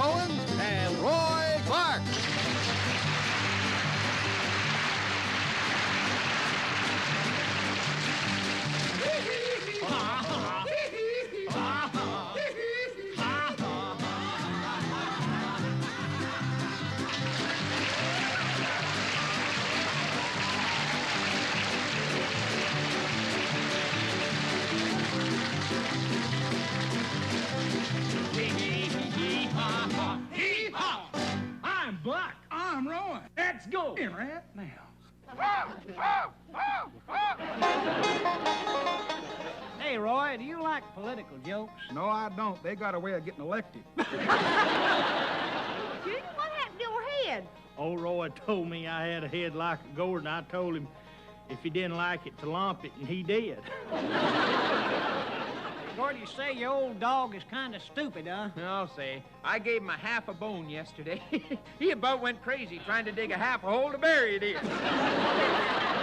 Owens and Roy Clark. I'm Buck. I'm Roy. Let's go. In right now. Hey, Roy, do you like political jokes? No, I don't. They got a way of getting elected. Junior, what happened to your head? Old Roy told me I had a head like a gourd, and I told him if he didn't like it to lump it, and he did. Gordy, you say your old dog is kind of stupid, huh? I'll say. I gave him a half a bone yesterday. He about went crazy trying to dig a half a hole to bury it in.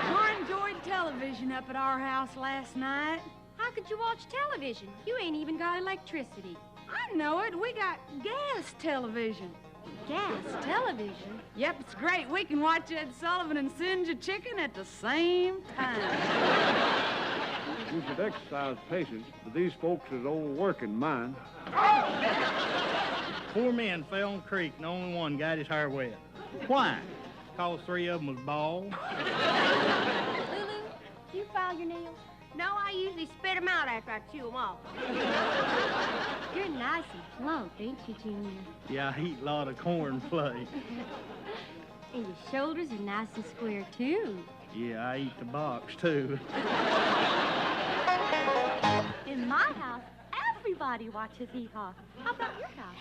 Sure enjoyed television up at our house last night. How could you watch television? You ain't even got electricity. I know it. We got gas television. Gas television? Yep, it's great. We can watch Ed Sullivan and Singe a chicken at the same time. You should exercise patience, but these folks is overworking mine. 4 men fell in the creek, and only one got his hair wet. Why? Because 3 of them was bald. Lulu, do you file your nails? No, I usually spit them out after I chew them off. You're nice and plump, ain't you, Junior? Yeah, I eat a lot of corn flakes. And your shoulders are nice and square, too. Yeah, I eat the box, too. In my house, everybody watches HEE HAW. How about your house?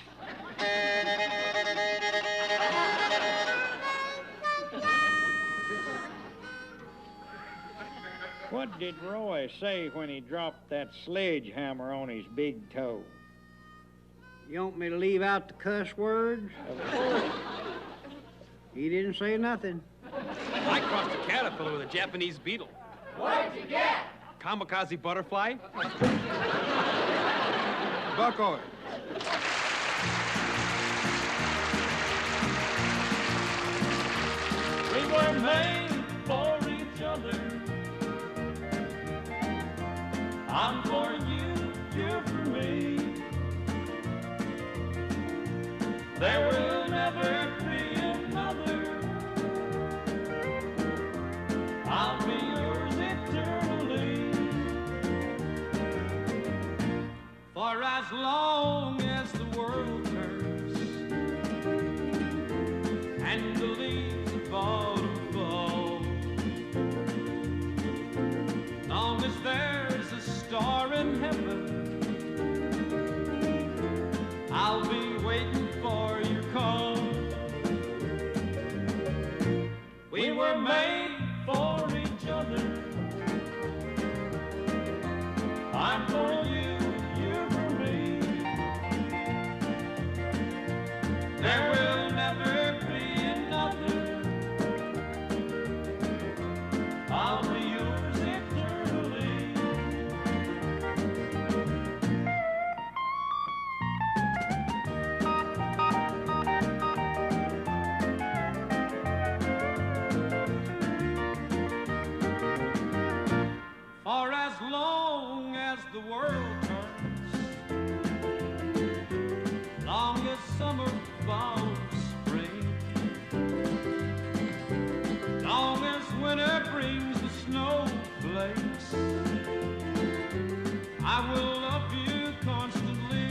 What did Roy say when he dropped that sledgehammer on his big toe? You want me to leave out the cuss words? Of course. He didn't say nothing. I crossed a caterpillar with a Japanese beetle. What'd you get? Kamikaze butterfly. Buck Owens. We were made for each other. I'm for you, you're for me. There will never be another. I'll be yours eternally. For as long as the world turns and the leaves of autumn fall, long as there's a star in heaven, I'll be waiting for your call. We were made for each other. I'm for you, you're for me. There will never be another. I'll be yours eternally. For as long as the world turns, long as summer, fall, spring, long as winter brings the snowflakes, I will love you constantly.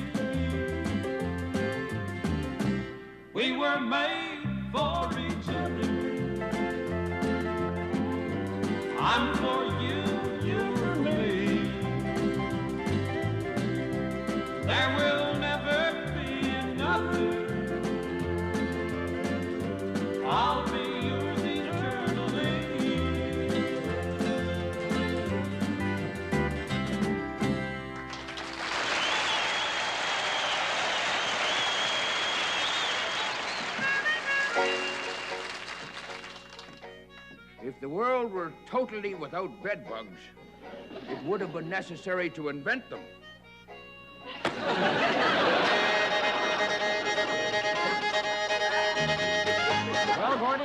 We were made for each other. I'm for you, you're for me. There will never be another. I'll be yours eternally. If the world were totally without bed bugs, it would have been necessary to invent them.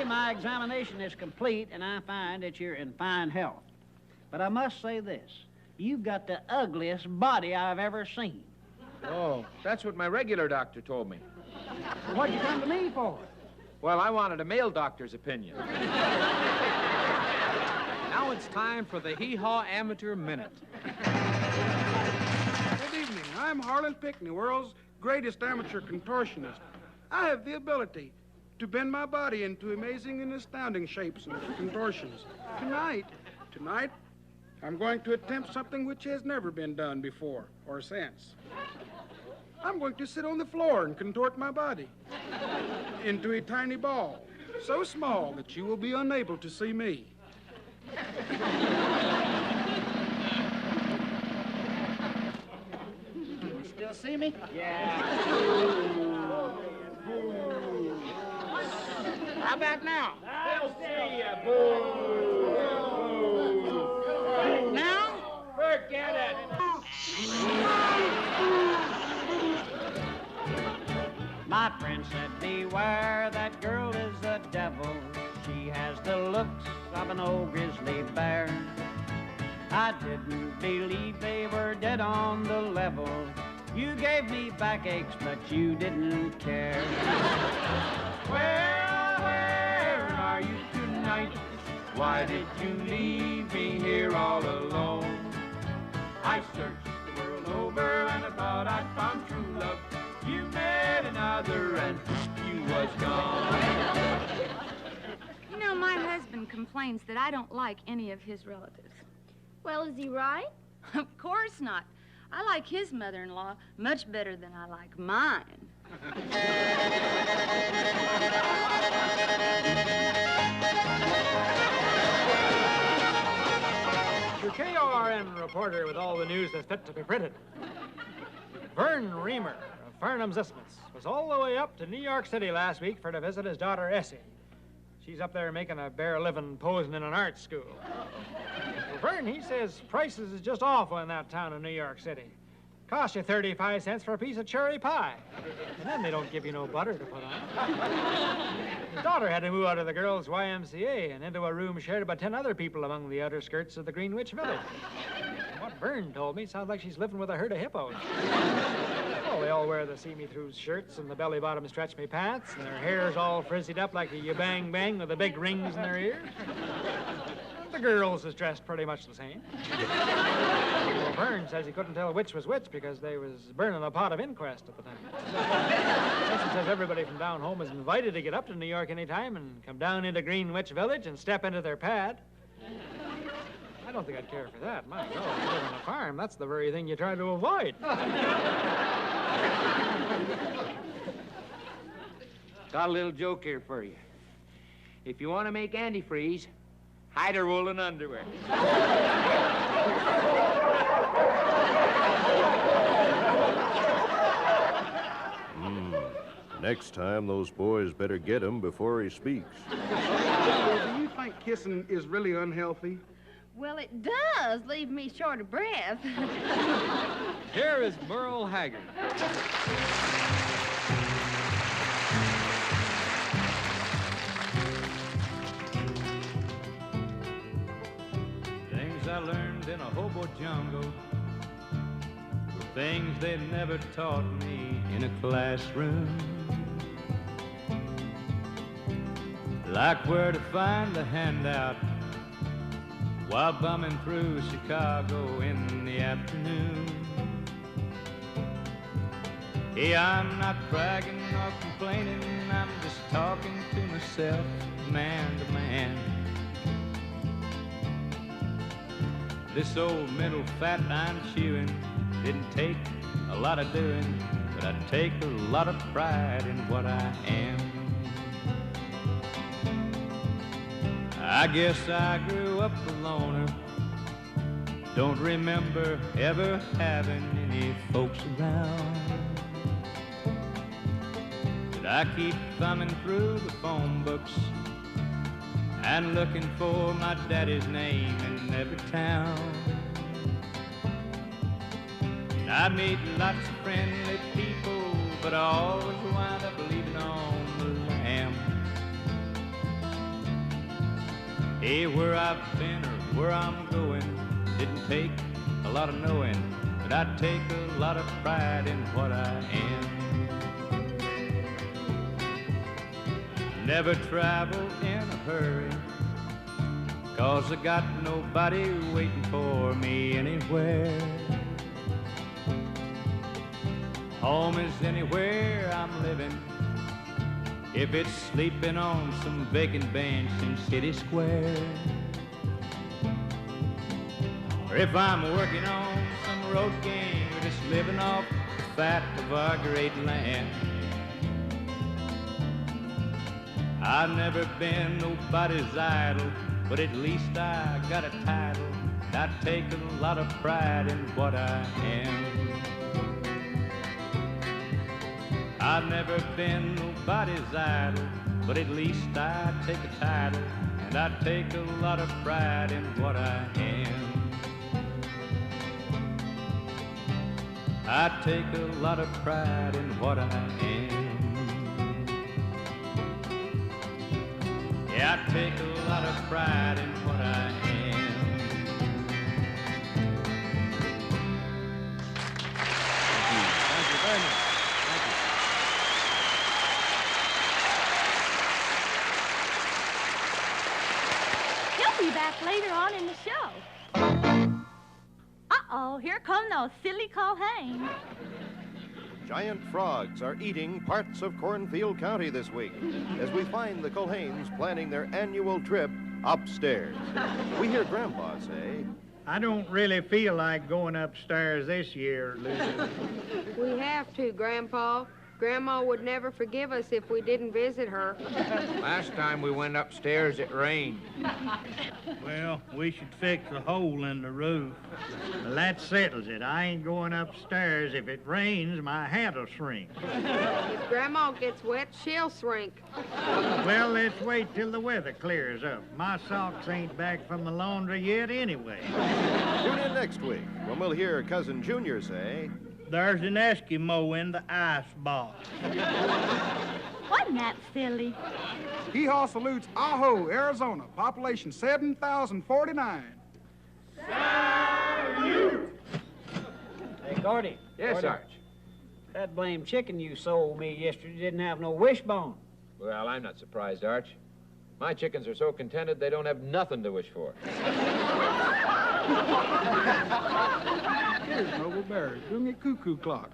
Today, my examination is complete, and I find that you're in fine health. But I must say this. You've got the ugliest body I've ever seen. Oh, that's what my regular doctor told me. Well, what'd you come to me for? Well, I wanted a male doctor's opinion. Now it's time for the Hee Haw Amateur Minute. Good evening. I'm Harlan Pickney, world's greatest amateur contortionist. I have the ability to bend my body into amazing and astounding shapes and contortions. Tonight, I'm going to attempt something which has never been done before or since. I'm going to sit on the floor and contort my body into a tiny ball, so small that you will be unable to see me. You still see me? Yeah. How about now? I'll see you, boo. Now? Forget it. My friend said, beware, that girl is the devil. She has the looks of an old grizzly bear. I didn't believe they were dead on the level. You gave me backaches, but you didn't care. Where are you tonight? Why did you leave me here all alone? I searched the world over and I thought I'd found true love. You met another and you was gone. You know, my husband complains that I don't like any of his relatives. Well, is he right? Of course not. I like his mother-in-law much better than I like mine. Your KRN reporter with all the news that's fit to be printed. Vern Reamer of Farnham's Isthmus was all the way up to New York City last week for to visit his daughter, Essie. She's up there making a bare living posing in an art school. Well, Vern, he says prices is just awful in that town of New York City. Costs you 35 cents for a piece of cherry pie. And then they don't give you no butter to put on. His daughter had to move out of the girls' YMCA and into a room shared by 10 other people among the outer skirts of the Greenwich Village. And what Vern told me sounds like she's living with a herd of hippos. Oh, they all wear the see-me-through shirts and the belly-bottom stretch-me pants, and their hair's all frizzied up like a you-bang-bang with the big rings in their ears. The girls is dressed pretty much the same. Well, Vern says he couldn't tell which was which because they was burning a pot of inquest at the time. He says everybody from down home is invited to get up to New York any time and come down into Greenwich Village and step into their pad. I don't think I'd care for that. My God, you live on a farm. That's the very thing you try to avoid. Got a little joke here for you. If you want to make antifreeze, hide a roll in underwear. Next time, those boys better get him before he speaks. Do you think kissing is really unhealthy? Well, it does leave me short of breath. Here is Merle Haggard. Things I learned in a hobo jungle were things they never taught me in a classroom. Like where to find the handout while bumming through Chicago in the afternoon. Hey, I'm not bragging or complaining, I'm just talking to myself, man to man. This old mental fat I'm chewing didn't take a lot of doing, but I take a lot of pride in what I am. I guess I grew up a loner, don't remember ever having any folks around. But I keep thumbing through the phone books and looking for my daddy's name in every town. And I meet lots of friendly people, but I always wind up leaving on the lamb. Hey, where I've been or where I'm going didn't take a lot of knowing, but I take a lot of pride in what I am. Never travel in a hurry, 'cause I got nobody waiting for me anywhere. Home is anywhere I'm living, if it's sleeping on some vacant bench in City Square, or if I'm working on some road game or just living off the fat of our great land. I've never been nobody's idol, but at least I got a title. I take a lot of pride in what I am. I've never been nobody's idol, but at least I take a title, and I take a lot of pride in what I am. I take a lot of pride in what I am. Yeah, I take a lot of pride in what I am. Thank you very much. He'll be back later on in the show. Uh-oh, here come those silly Culhanes. Giant frogs are eating parts of Cornfield County this week as we find the Culhanes planning their annual trip upstairs. We hear Grandpa say, I don't really feel like going upstairs this year, Lulu. We have to, Grandpa. Grandma would never forgive us if we didn't visit her. Last time we went upstairs, it rained. Well, we should fix a hole in the roof. Well, that settles it. I ain't going upstairs. If it rains, my hat'll shrink. If Grandma gets wet, she'll shrink. Well, let's wait till the weather clears up. My socks ain't back from the laundry yet anyway. tune in next week when we'll hear Cousin Junior say, There's an Eskimo in the ice box. Wasn't that silly? Hee Haw salutes Aho, Arizona, population 7,049. Hey, Gordy. Yes, Gordy. Sarge. That blamed chicken you sold me yesterday didn't have no wishbone. Well, I'm not surprised, Arch. My chickens are so contented they don't have nothing to wish for. Here's Noble Barry doing a cuckoo clock.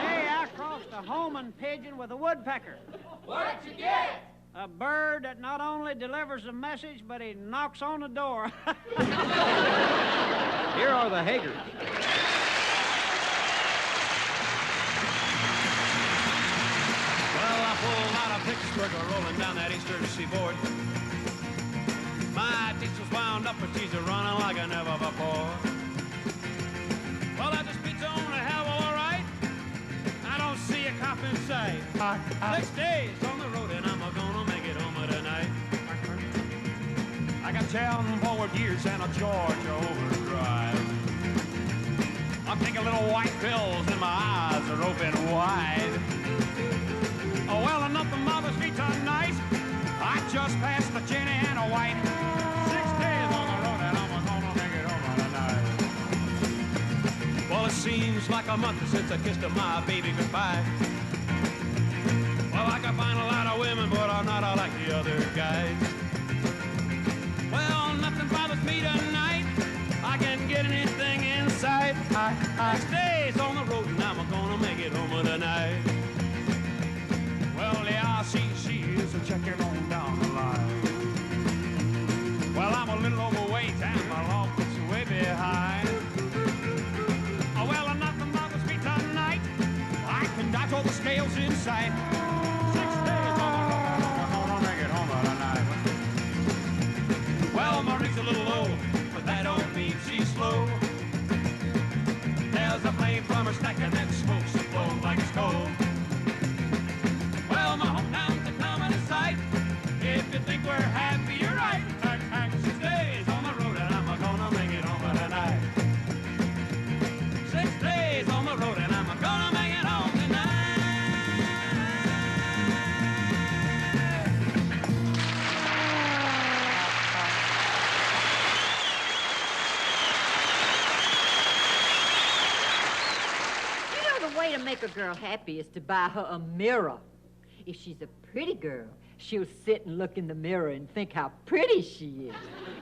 Hey, I crossed a homing pigeon with a woodpecker. What'd you get? A bird that not only delivers a message, but he knocks on the door. Here are the Hagers. Well, I pulled out of Pittsburgh, rolling down that eastern seaboard. My diesel's wound up, but she's running like I never before. Well, I just beats on the hell all right. I don't see a cop in sight. 6 days on the road, and I'm gonna make it home tonight. I got 10 forward gears and a Georgia overdrive. I'm taking little white pills, and my eyes are open wide. Oh, well, nothing bothers me tonight. I just passed the Jenny and a white. 6 days on the road, and I'm gonna make it home tonight. Well, it seems like a month since I kissed my baby goodbye. Well, I can find a lot of women, but I'm not like the other guys. Well, nothing bothers me tonight. I can get anything inside. 6 days on the road, and I'm gonna make it home tonight. Well, yeah, she is checking on down the line. Well, I'm a little overweight and my logbook's way behind. Oh, well, nothing bothers me tonight. I can dodge all the scales inside. 6 days on the road, I'm gonna make it home tonight. Well, my rig's a little low, but that don't mean she's slow. There's a flame from her stack and that smoke's so blow like it's cold. Well, my hometown's a coming in sight. If you think we're happy, you're right. 6 days on the road, and I'm gonna make it home tonight. 6 days on the road, and I'm make a girl happy is to buy her a mirror. If she's a pretty girl, she'll sit and look in the mirror and think how pretty she is.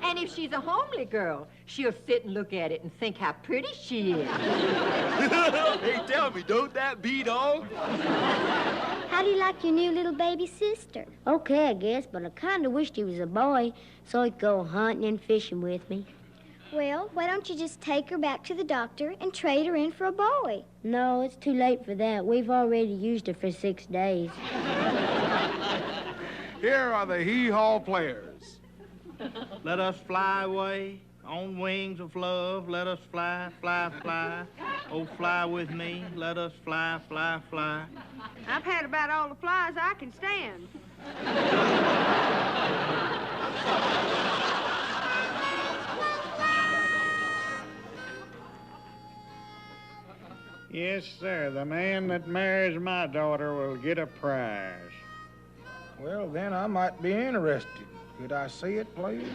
And if she's a homely girl, she'll sit and look at it and think how pretty she is. Hey, tell me, don't that beat all? How do you like your new little baby sister? Okay, I guess, but I kind of wished he was a boy so he'd go hunting and fishing with me. Well, why don't you just take her back to the doctor and trade her in for a boy? No, it's too late for that. We've already used her for 6 days. Here are the HEE HAW players. Let us fly away on wings of love. Let us fly, fly, fly. Oh, fly with me. Let us fly, fly, fly. I've had about all the flies I can stand. Yes, sir. The man that marries my daughter will get a prize. Well, then I might be interested. Could I see it, please?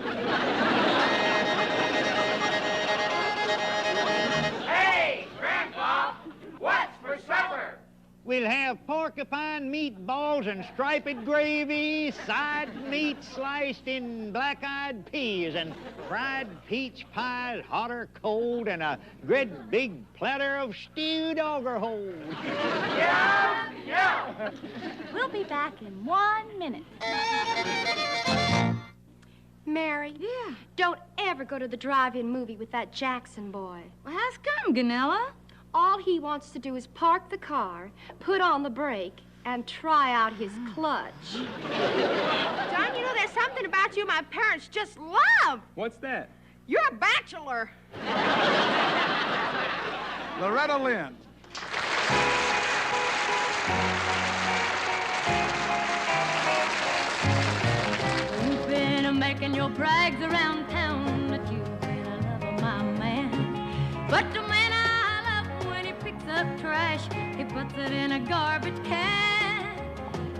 Hey, Grandpa, what's for supper? We'll have porcupine meatballs and striped gravy, side meat sliced in black-eyed peas, and fried peach pies, hot or cold, and a great big platter of stewed auger holes. Yeah, yeah. We'll be back in 1 minute. Mary. Yeah? Don't ever go to the drive-in movie with that Jackson boy. Well, how's come, Ganella? All he wants to do is park the car, put on the brake, and try out his clutch. John, you know, there's something about you my parents just love. What's that? You're a bachelor. Loretta Lynn. You've been making your brags around town that you've been a lover, my man. But the man I love, when he picks up trash, he puts it in a garbage can.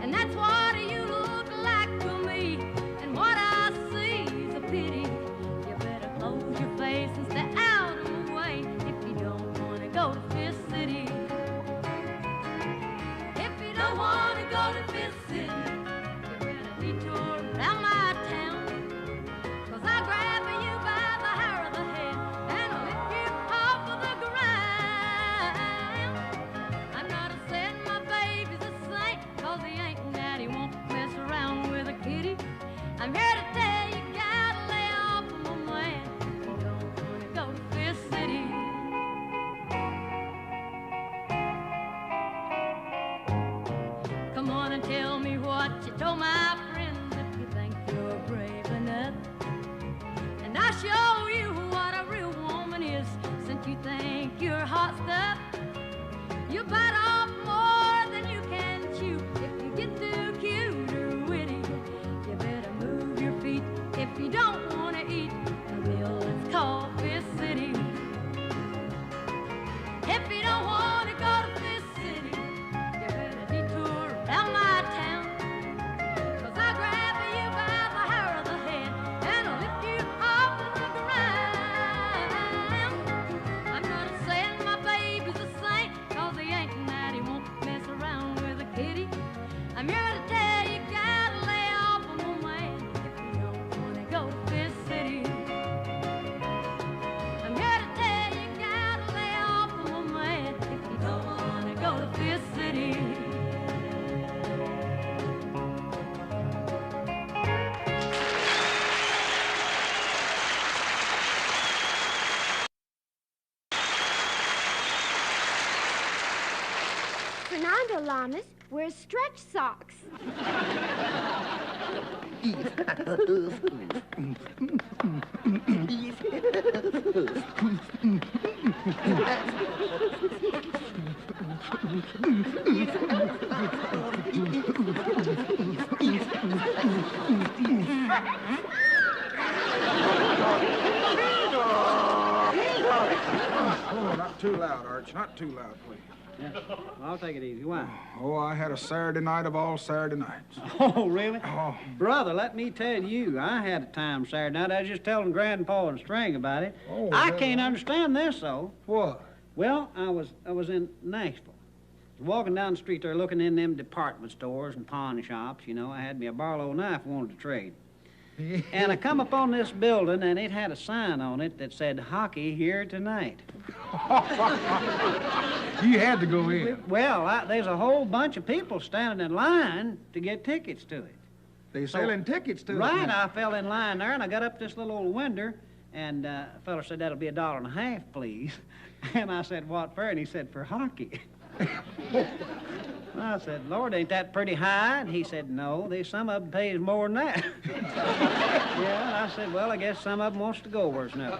And that's what you look like to me. And what I see is a pity. You better close your face and stay out of the way if you don't want to go to Fifth City. If you don't want to go to Fifth City, you better detour around my town. 'Cause I'll grab you by the hair of the head and I'll lift you off of the ground. I'm not a saying my baby's a saint, 'cause he ain't and that he won't mess around with a kitty. I'm here to tell you, gotta lay off of my man if you don't want to go to Fifth City. Come on and tell me what you told my friends if you think you're brave enough. And I'll show you what a real woman is, since you think you're hot stuff. You bite off more than you can chew if you get too cute or witty. You better move your feet if you don't want to eat the meal that's called Fifth City. If you don't want to go to Fifth City, you better detour around my town. 'Cause I'll grab you by the hair of the head and I'll lift you off of the ground. I'm not saying my baby's a saint, 'cause he ain't and that he won't mess around with a kitty. I'm here to tell you, gotta lay off of my man if you don't want to go to Fifth City. I'm here to tell you, gotta lay off of my man if you don't want to go to Fifth City. Fernando Llamas wears stretch socks. Oh, not too loud, Arch. Not too loud, please. Yeah. I'll take it easy. Why? Oh, I had a Saturday night of all Saturday nights. Oh, really? Oh. Brother, let me tell you, I had a time Saturday night. I was just telling Grandpa and String about it. Oh, I well. can't understand this, though. What? Well, I was in Nashville. Walking down the street there looking in them department stores and pawn shops, you know, I had me a Barlow knife I wanted to trade. And I come upon this building, and it had a sign on it that said, "Hockey here tonight." You had to go in. Well, there's a whole bunch of people standing in line to get tickets to it. They selling tickets to it. Right, I fell in line there, and I got up this little old window, and a fella said, "That'll be $1.50, please." And I said, "What for?" And he said, "For hockey." I said, "Lord, ain't that pretty high?" And he said, "No, there's some of them pays more than that." Yeah, and I said, "Well, I guess some of them wants to go worse now."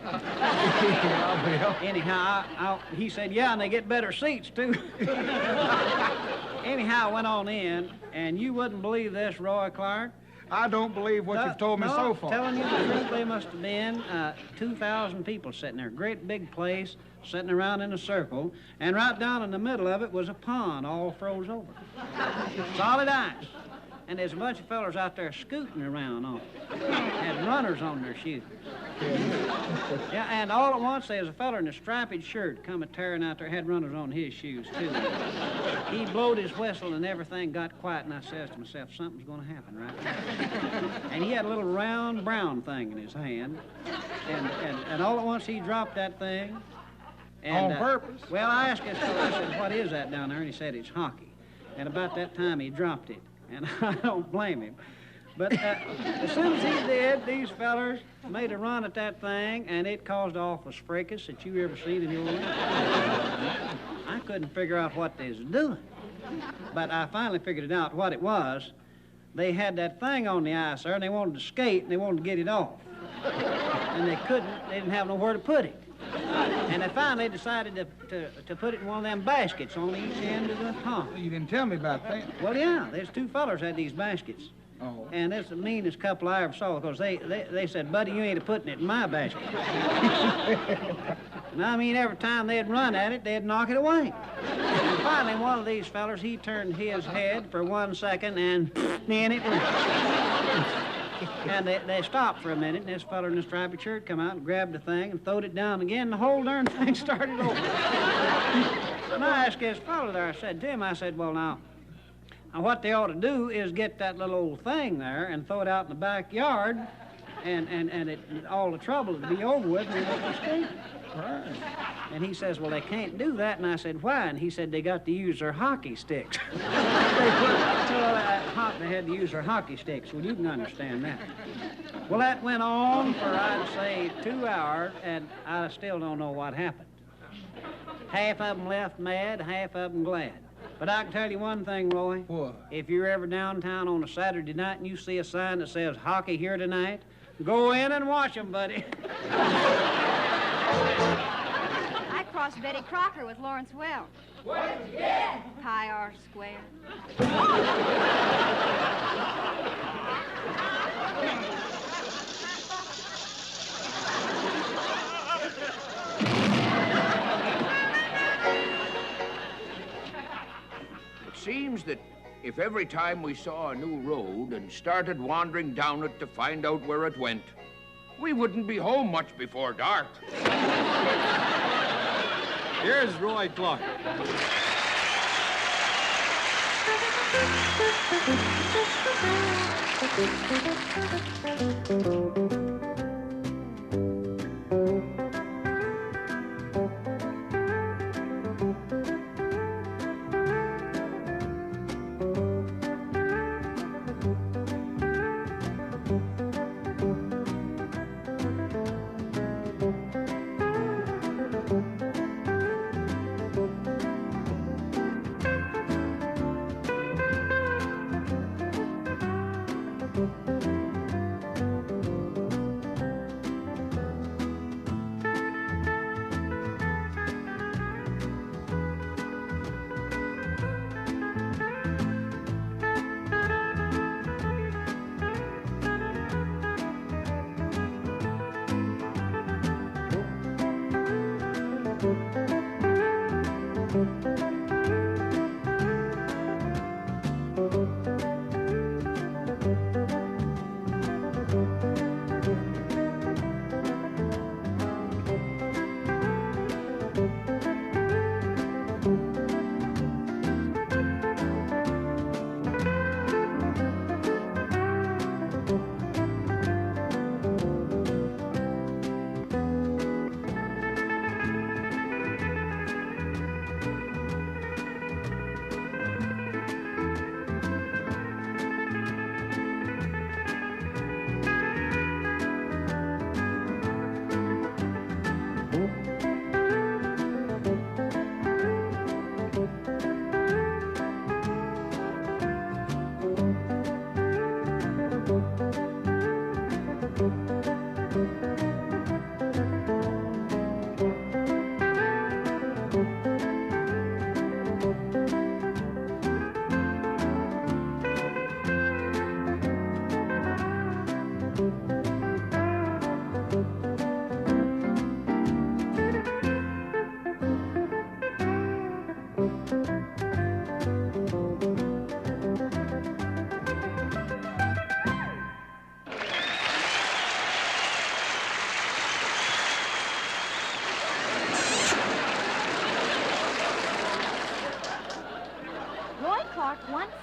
Anyhow, he said, "Yeah, and they get better seats, too." Anyhow, I went on in, and you wouldn't believe this, Roy Clark. I don't believe what you've told me so far. Telling you the truth, they must have been 2,000 people sitting there. Great big place, sitting around in a circle, and right down in the middle of it was a pond all froze over. Solid ice. And there's a bunch of fellers out there scooting around on it. Had runners on their shoes. Yeah, and all at once there's a feller in a striped shirt come a-tearing out there, had runners on his shoes, too. He blowed his whistle and everything got quiet, and I says to myself, something's going to happen right now. And he had a little round brown thing in his hand, and all at once he dropped that thing. And, on purpose? Well, I asked this fellow, I said, "What is that down there?" And he said, "It's hockey." And about that time he dropped it, and I don't blame him. But as soon as he did, these fellers made a run at that thing, and it caused the awfulest fracas that you ever seen in your life. I couldn't figure out what they was doing. But I finally figured it out what it was. They had that thing on the ice there, and they wanted to skate, and they wanted to get it off. And they couldn't. They didn't have nowhere to put it. And they finally decided to put it in one of them baskets on each end of the pond. You didn't tell me about that. Well, yeah, there's two fellers had these baskets. Oh. And that's the meanest couple I ever saw, because they said, "Buddy, you ain't putting it in my basket." And I mean, every time they'd run at it, they'd knock it away. And finally, one of these fellers, he turned his head for 1 second, and then it went. And they stopped for a minute, and this feller in the striped shirt come out and grabbed the thing and throwed it down again, and the whole darn thing started over. And I asked this feller there, I said to him, I said, "Well, now, what they ought to do is get that little old thing there and throw it out in the backyard, and all the trouble would be over with, and they won't escape." Right. And he says, "Well, they can't do that." And I said, "Why?" And he said, "They got to use their hockey sticks." They had to use their hockey sticks. Well, you can understand that. Well, that went on for, I'd say, 2 hours, and I still don't know what happened. Half of them left mad, half of them glad. But I can tell you one thing, Roy. What? If you're ever downtown on a Saturday night and you see a sign that says "Hockey here tonight," go in and watch them, buddy. I crossed Betty Crocker with Lawrence Wells. What'd you get? Pi R squared. It seems that if every time we saw a new road and started wandering down it to find out where it went, we wouldn't be home much before dark. Here's Roy Clark.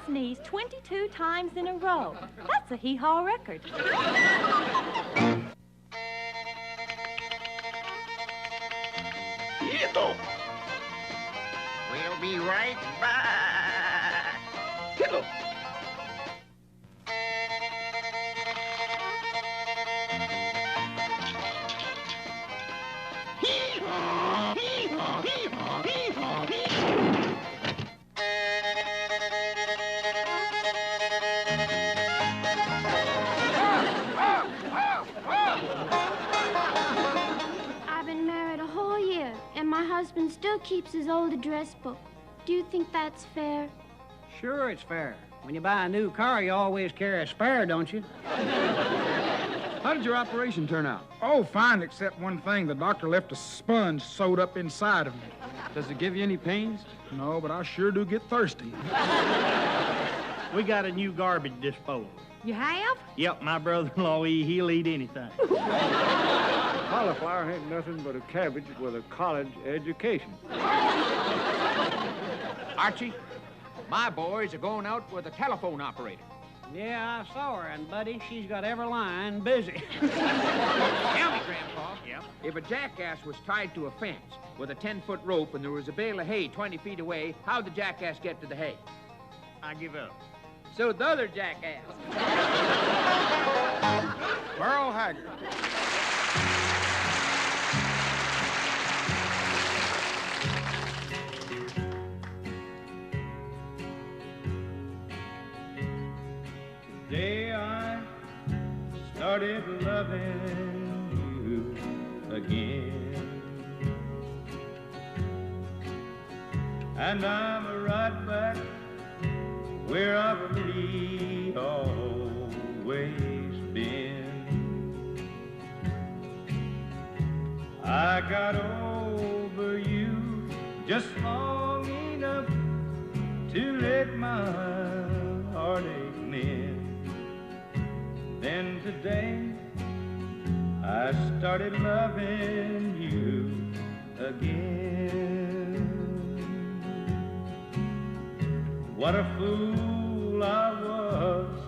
sneeze 22 times in a row. That's a HEE HAW record. We'll be right back. Tickle. Hee-haw, hee-haw, hee-haw, hee-haw, hee-haw. I've been married a whole year, and my husband still keeps his old address book. Do you think that's fair? Sure, it's fair. When you buy a new car, you always carry a spare, don't you? How did your operation turn out? Oh, fine, except one thing. The doctor left a sponge sewed up inside of me. Does it give you any pains? No, but I sure do get thirsty. We got a new garbage disposal. You have? Yep, my brother-in-law, he'll eat anything. Cauliflower ain't nothing but a cabbage with a college education. Archie, my boys are going out with a telephone operator. Yeah, I saw her, and, buddy, she's got every line busy. Tell me, Grandpa. Yep. If a jackass was tied to a fence with a 10-foot rope and there was a bale of hay 20 feet away, how'd the jackass get to the hay? I give up. So the other jackass. Merle Haggard. Today I started loving you again, and I'm right back where I've really always been. I got over you just long enough to let my heartache mend. Then today I started loving you again. What a fool I was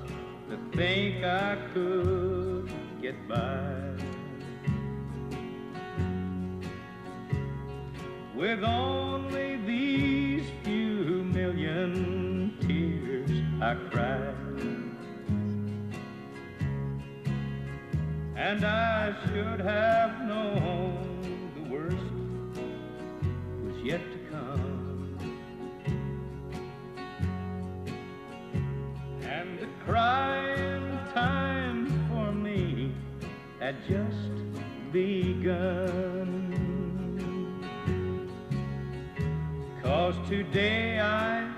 to think I could get by with only these few million tears I cried. And I should have known the worst was yet to come, and the crying time for me had just begun. 'Cause today I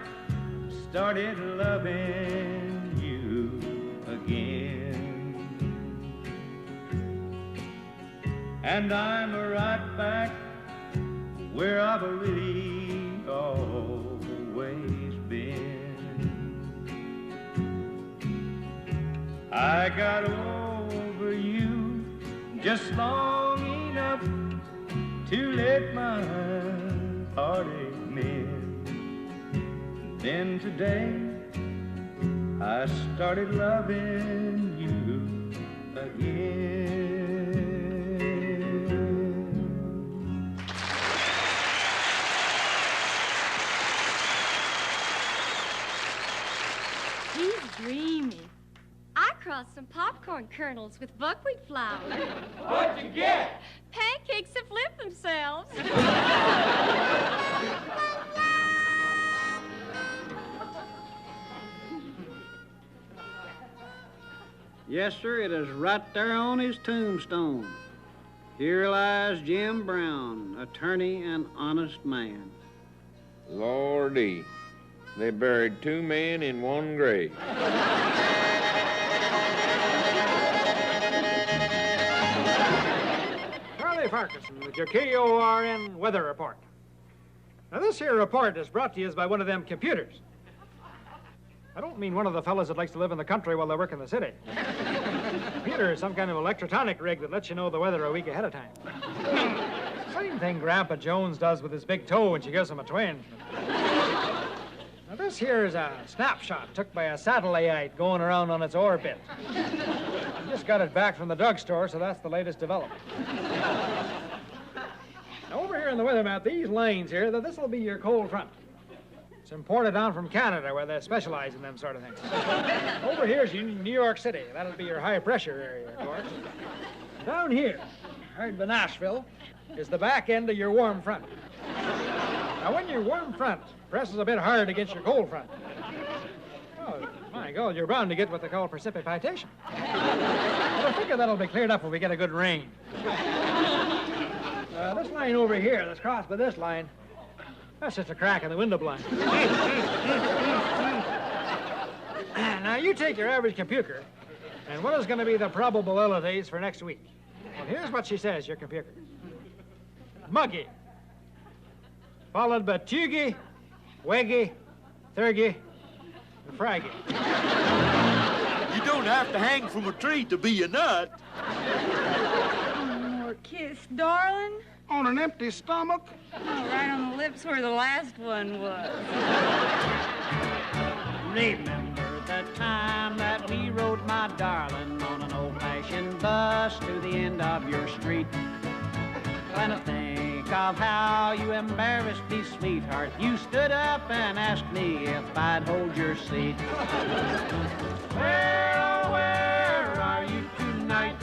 started loving you again. And I'm right back where I've really always been. I got over you just long enough to let my heartache mend. Then today I started loving you again. Dreamy. I crossed some popcorn kernels with buckwheat flour. What'd you get? Pancakes that flip themselves. Yes, sir, it is right there on his tombstone. Here lies Jim Brown, attorney and honest man. Lordy, they buried two men in one grave. Charlie Farquharson with your KORN weather report. Now, this here report is brought to you by one of them computers. I don't mean one of the fellas that likes to live in the country while they work in the city. Computer is some kind of electronic rig that lets you know the weather a week ahead of time. Same thing Grandpa Jones does with his big toe when she gives him a twinge. Now, This here is a snapshot took by a satellite going around on its orbit. I just got it back from the drugstore, so that's the latest development. Now, over here in the weather map, these lines here, this will be your cold front. It's imported down from Canada, where they specialize in them sort of things. Over here is New York City. That'll be your high-pressure area, of course. Down here, right by Nashville, is the back end of your warm front. Now, when your warm front presses a bit hard against your cold front, oh, my God, you're bound to get what they call precipitation. But I figure that'll be cleared up when we get a good rain. This line over here that's crossed by this line, that's just a crack in the window blind. Now, you take your average computer, and what is going to be the probabilities for next week? Well, here's what she says, your computer. Muggy, followed by Tuggy, Weggy, Thurgy, and Fraggy. You don't have to hang from a tree to be a nut. More kiss, darling? On an empty stomach? Oh, right on the lips where the last one was. Remember the time that we rode, my darling, on an old-fashioned bus to the end of your street. And I think of how you embarrassed me, sweetheart. You stood up and asked me if I'd hold your seat. Where are you tonight?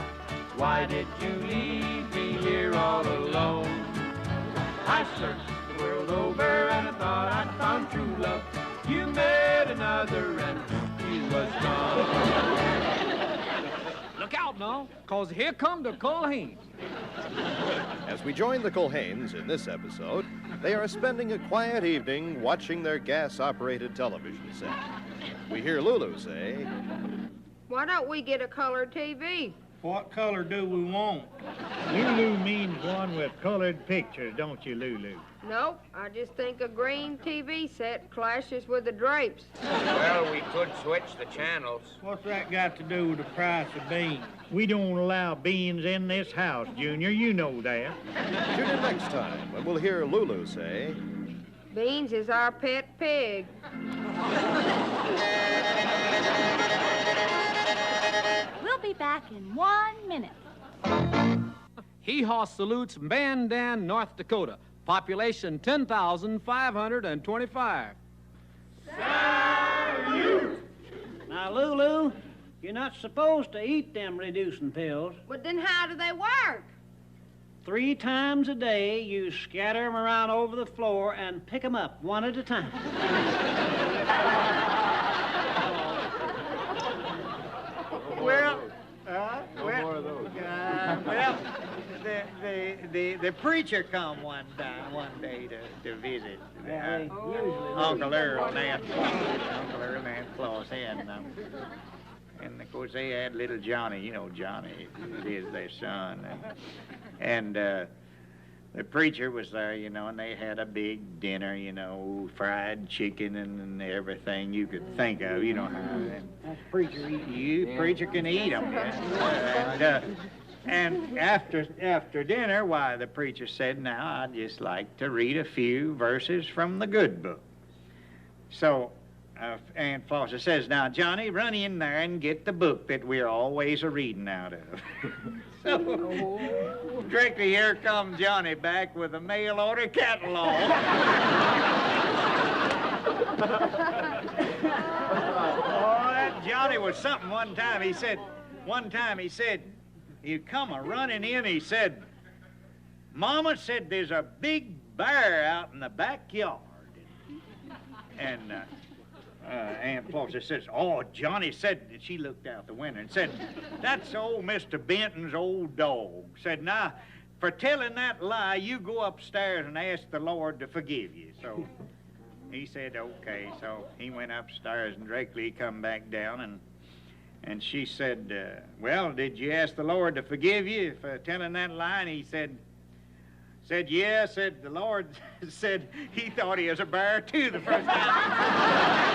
Why did you leave me here all alone? I searched the world over and I thought I'd found true love. You met another and he was gone. Look out now, 'cause here come the Culhanes. As we join the Culhanes in this episode, they are spending a quiet evening watching their gas-operated television set. We hear Lulu say, Why don't we get a color TV? What color do we want? Lulu means one with colored pictures, don't you, Lulu? Nope, I just think a green TV set clashes with the drapes. Well, we could switch the channels. What's that got to do with the price of beans? We don't allow beans in this house, Junior. You know that. Tune in next time when we'll hear Lulu say, Beans is our pet pig. We'll be back in 1 minute. HEE HAW salutes Mandan, North Dakota. Population 10,525. Now, Lulu, you're not supposed to eat them reducing pills. But then how do they work? 3 times a day, you scatter them around over the floor and pick them up one at a time. Well, No more of those. well, the preacher come one day to visit Uncle Earl and Aunt Claus, and of course they had little Johnny. You know Johnny is their son, and the preacher was there, you know, and they had a big dinner, you know, fried chicken and everything you could think of, you know how. That's preacher eating. Preacher can eat them. And after dinner, why, the preacher said, now, I'd just like to read a few verses from the good book. So Aunt Flossie says, now, Johnny, run in there and get the book that we're always a-reading out of. So, directly here comes Johnny back with a mail-order catalog. Oh, that Johnny was something one time. He said, he'd come a-running in, he said, Mama said there's a big bear out in the backyard. And Aunt Flossie says, oh, Johnny said, she looked out the window and said, that's old Mr. Benton's old dog. Said, now, for telling that lie, you go upstairs and ask the Lord to forgive you. So he said, okay. So he went upstairs and directly come back down and she said, well, did you ask the Lord to forgive you for telling that lie? And he said, yeah. Said the Lord said he thought he was a bear too the first time.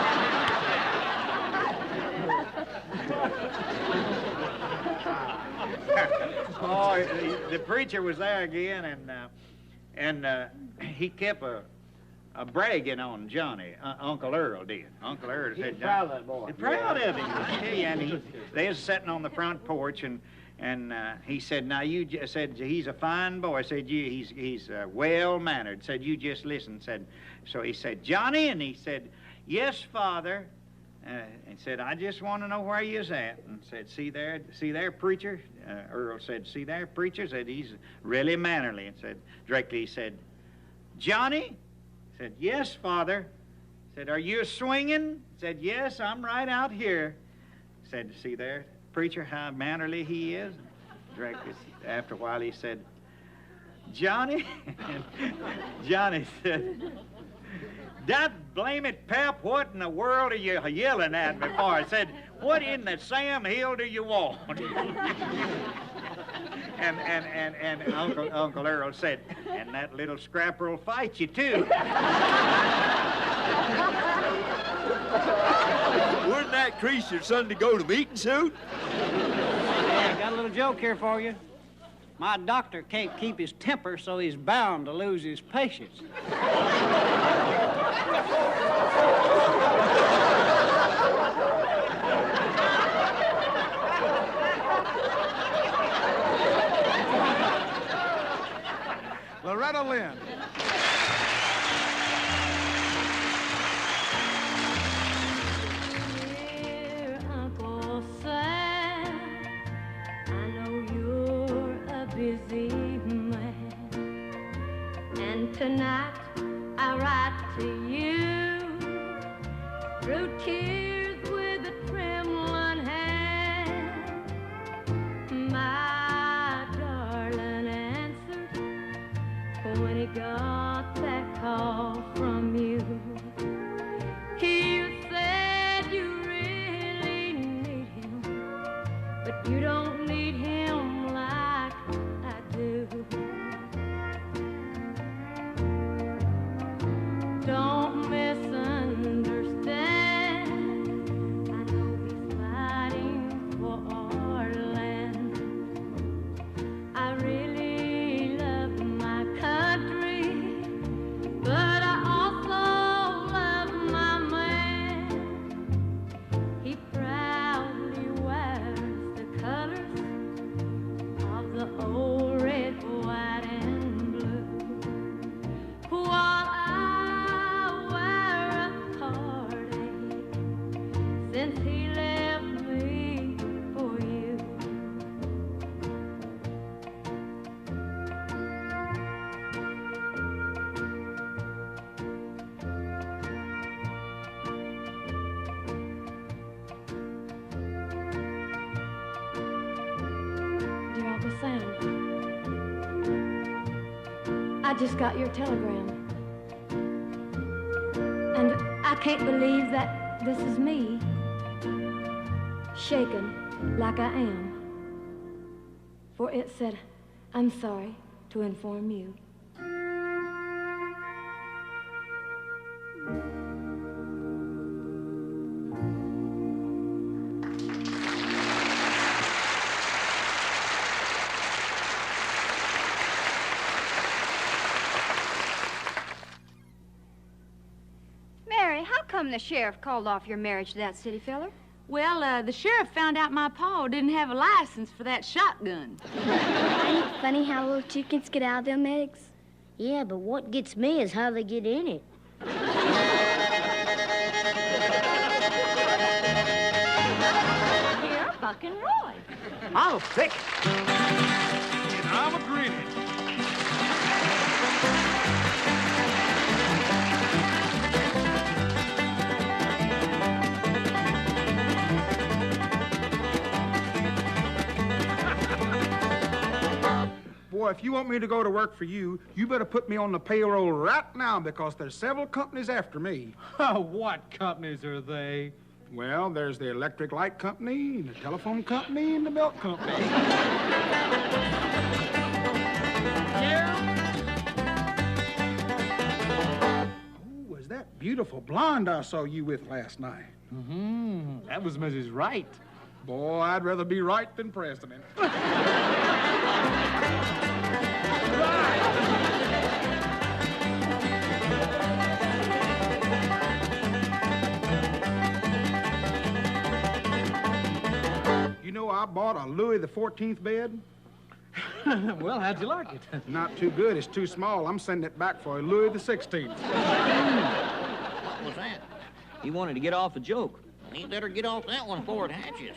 Oh, the preacher was there again, and he kept a bragging on Johnny. Uncle Earl did. Uncle Earl said, He's proud of that boy. He's proud of him. I tell you, and they was sitting on the front porch, and he said, "Now you just said he's a fine boy." Said he's well mannered. Said you just listen. Said so. He said, "Johnny," and he said, "Yes, Father." And said, "I just want to know where he is at." And said, see there, preacher." Earl said, "See there, preacher." Said he's really mannerly. And said directly, he said, "Johnny." Said, "Yes, Father." Said, "Are you swinging?" Said, "Yes, I'm right out here." Said, "See there, preacher, how mannerly he is." Directly after a while, he said, "Johnny." Johnny said, "That blame it, Pep, what in the world are you yelling at me for?" I said, "What in the Sam Hill do you want?" and Uncle Earl said, "And that little scrapper will fight you, too." Wouldn't that crease your Sunday go-to-meeting suit? I got a little joke here for you. My doctor can't keep his temper, so he's bound to lose his patience. Loretta Lynn. Dear Uncle Sam, I know you're a busy man, and tonight I write to you through tears with a trembling hand. My darling answered when he got that call from you. He said you really need him, but you don't need him like I do. Don't misunderstand. I know he's fighting for our land. I really love my country, but I also love my man. He proudly wears the colors of the old red, white, and blue, while I wear a heartache since he left me for you. Dear Uncle Sam, I just got your telegram. And I can't believe that this is me, shaken like I am. For it said, "I'm sorry to inform you." Mary, how come the sheriff called off your marriage to that city fella? Well, the sheriff found out my pa didn't have a license for that shotgun. Ain't it funny how little chickens get out of them eggs? Yeah, but what gets me is how they get in it. Here, Buck and Roy. I'll pick it. And I'm a greenie. Boy, if you want me to go to work for you, you better put me on the payroll right now because there's several companies after me. What companies are they? Well, there's the electric light company, and the telephone company, and the milk company. Oh, was that beautiful blonde I saw you with last night? Mm-hmm. That was Mrs. Wright. Boy, I'd rather be right than president. I bought a Louis XIV bed. Well, how'd you like it? Not too good. It's too small. I'm sending it back for a Louis XVI. What was that? He wanted to get off a joke. He better get off that one before it hatches.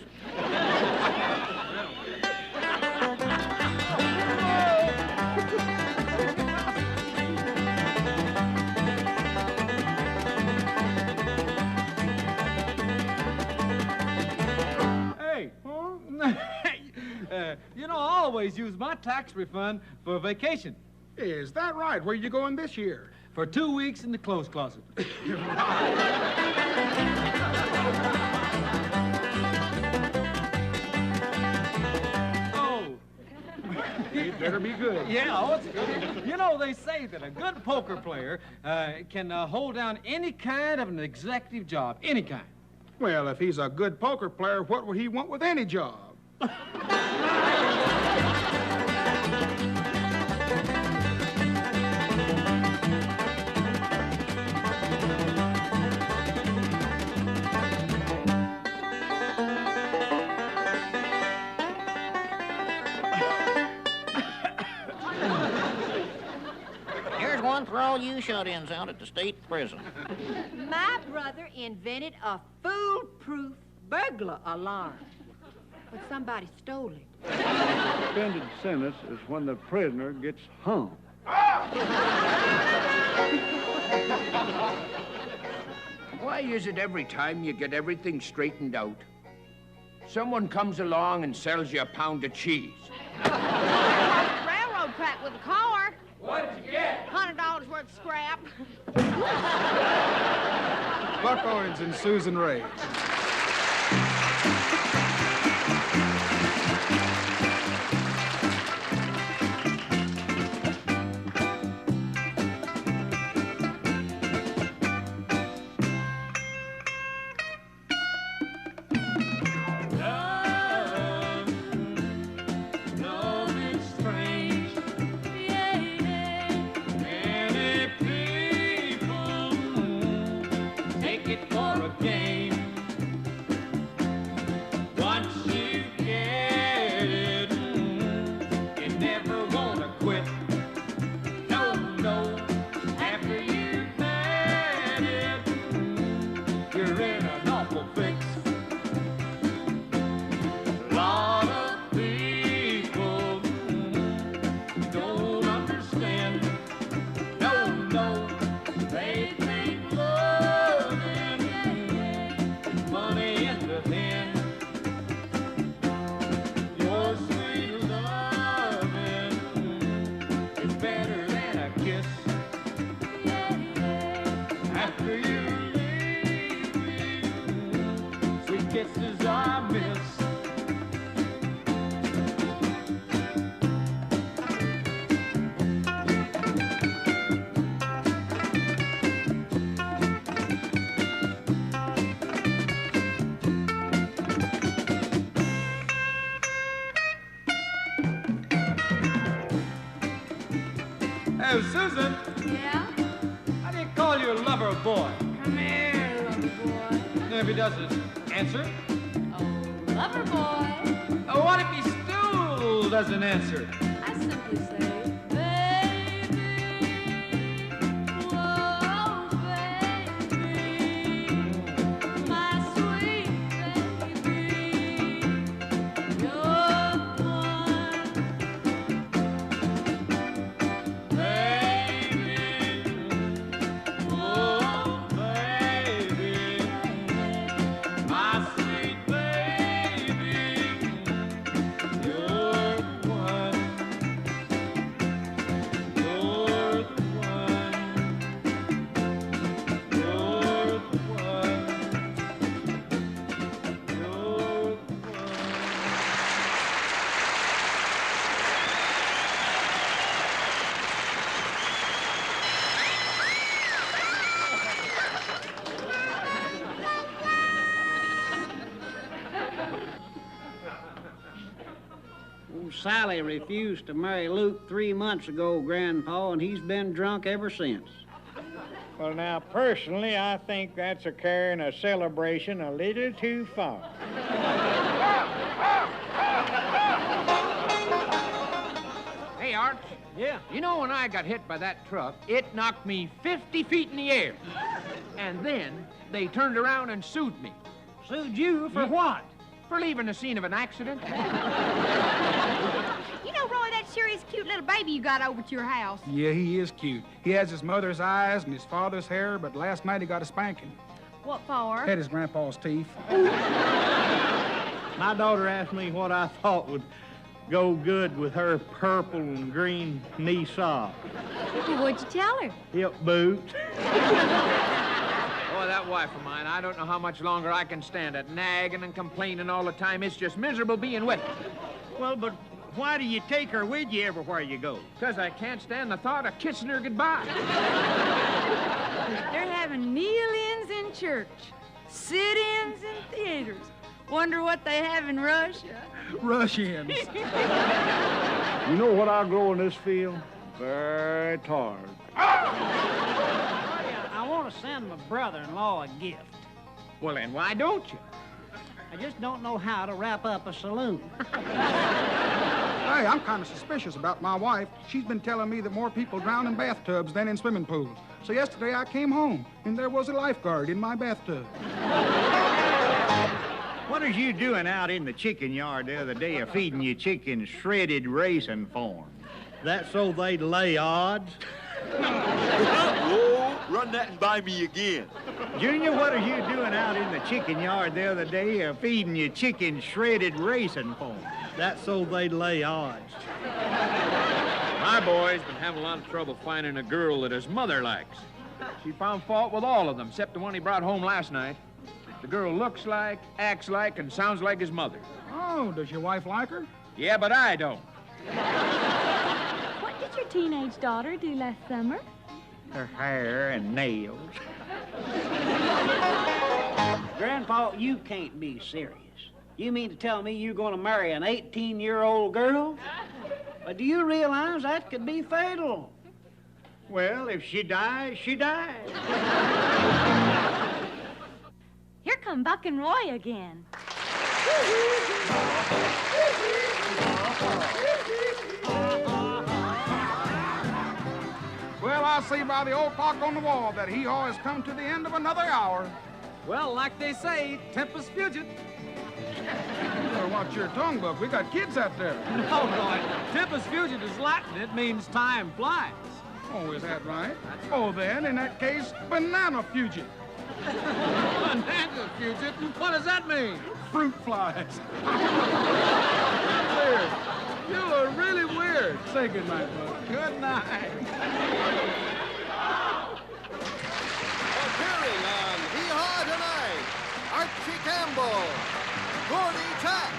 Hey. You know, I always use my tax refund for vacation. Is that right? Where you going this year? For 2 weeks in the clothes closet. Oh. It better be good. Yeah, oh, it's good. You know, they say that a good poker player can hold down any kind of an executive job, any kind. Well, if he's a good poker player, what would he want with any job? Here's one for all you shut-ins out at the state prison. My brother invented a foolproof burglar alarm, but somebody stole it. Suspended sentence is when the prisoner gets hung. Why is it every time you get everything straightened out, someone comes along and sells you a pound of cheese? Railroad track with a car. What did you get? $100 worth of scrap. Buck Owens and Susan Ray. Hey, Susan. Yeah? How do you call your lover boy? Come here, lover boy. And if he doesn't answer? Oh, lover boy. Oh, what if he still doesn't answer? I simply say, baby, whoa, baby, my sweet baby, you're one. Baby, whoa, baby, my sweet baby, you're one. You're the one. You're the one. You're the one. Oh, Sally refused to marry Luke 3 months ago, Grandpa, and he's been drunk ever since. Well, now, personally, I think that's a carrying a celebration a little too far. Yeah. You know, when I got hit by that truck, it knocked me 50 feet in the air. And then they turned around and sued me. Sued you for what? For leaving the scene of an accident. You know, Roy, that sure is cute little baby you got over at your house. Yeah, he is cute. He has his mother's eyes and his father's hair, but last night he got a spanking. What for? Had his grandpa's teeth. My daughter asked me what I thought would go good with her purple and green knee sock. Well, what'd you tell her? Hip boot. Boy, that wife of mine, I don't know how much longer I can stand it. Nagging and complaining all the time. It's just miserable being with her. Well, but why do you take her with you everywhere you go? Because I can't stand the thought of kissing her goodbye. They're having kneel-ins in church, sit-ins in theaters. Wonder what they have in Russia. Russians. You know what I grow in this field? Very tired. I want to send my brother-in-law a gift. Well, then why don't you? I just don't know how to wrap up a saloon. Hey, I'm kind of suspicious about my wife. She's been telling me that more people drown in bathtubs than in swimming pools. So yesterday I came home, and there was a lifeguard in my bathtub. What was you doing out in the chicken yard the other day feeding your chickens shredded raisin form? That so they'd lay odds? Oh, run that and buy me again. Junior, what are you doing out in the chicken yard the other day feeding your chickens shredded raisin form? That so they'd lay odds. My boy's been having a lot of trouble finding a girl that his mother likes. She found fault with all of them, except the one he brought home last night. The girl looks like, acts like, and sounds like his mother. Oh, does your wife like her? Yeah, but I don't. What did your teenage daughter do last summer? Her hair and nails. Grandpa, you can't be serious. You mean to tell me you're going to marry an 18-year-old girl? But do you realize that could be fatal? Well, if she dies, she dies. Here come Buck and Roy again. Well, I see by the old clock on the wall that HEE HAW has come to the end of another hour. Well, like they say, tempus fugit. Better watch your tongue, Buck. We got kids out there. No, Roy. Tempus fugit is Latin. It means time flies. Oh, is that right? Oh, then, in that case, banana fugit. Banana fugit? What does that mean? Fruit flies. Weird. You are really weird. Say good night, Buck. Good night. Appearing on HEE HAW tonight, Archie Campbell, Gordy Tack,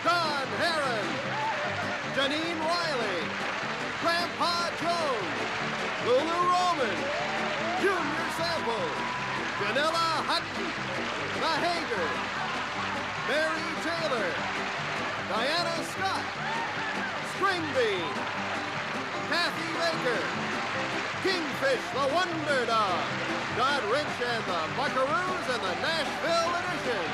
Don Heron, Janine Wiley, Grandpa Jones, Lulu Roman, Junior Sample, Janella Hutton, The Hager, Mary Taylor, Diana Scott, Stringbean, Kathy Baker, Kingfish the Wonder Dog, Dodd Rich and the Buckaroos and the Nashville Edition.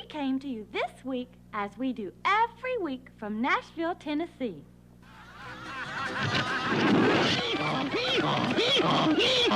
Came to you this week, as we do every week, from Nashville, Tennessee. Hee haw, hee haw, hee haw, hee haw.